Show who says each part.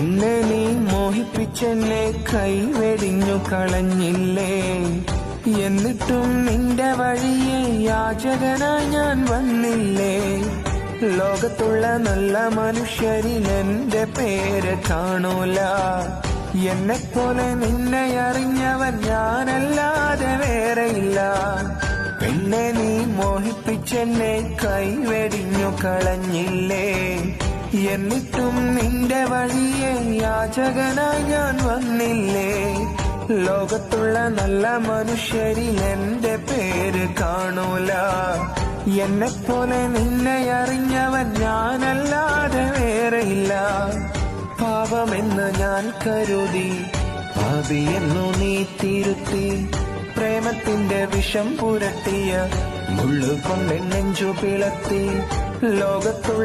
Speaker 1: എന്നെ നീ മോഹിപ്പിച്ചെന്നെ കൈവെടിഞ്ഞു കളഞ്ഞില്ലേ. എന്നിട്ടും നിന്റെ വഴിയെ യാചകനായി ഞാൻ വന്നില്ലേ. ലോകത്തുള്ള നല്ല മനുഷ്യരിൽ എന്റെ പേര് കാണൂല. എന്നെപ്പോലെ നിന്നെ അറിഞ്ഞവൻ ഞാനല്ലാതെ വേറെയില്ല. പെണ്ണെ നീ മോഹിപ്പിച്ചെന്നെ കൈവെടിഞ്ഞു കളഞ്ഞില്ലേ. എന്നിട്ടും നിന്റെ വഴിയെ യാചകനായി ഞാൻ വന്നില്ലേ. ലോകത്തുള്ള നല്ല മനുഷ്യരിൽ എന്റെ പേര് കാണൂല. എന്നെപ്പോലെ നിന്നെ അറിഞ്ഞവൻ ഞാനല്ലാതെ വേറെയില്ല. പാപമെന്ന് ഞാൻ കരുതി പാപിയെന്നു നീ തിരുത്തി. പ്രേമത്തിന്റെ വിഷം പുരട്ടിയ മുള്ളുകൊണ്ട് നെഞ്ചു പിളർത്തി. ലോകത്തുള്ള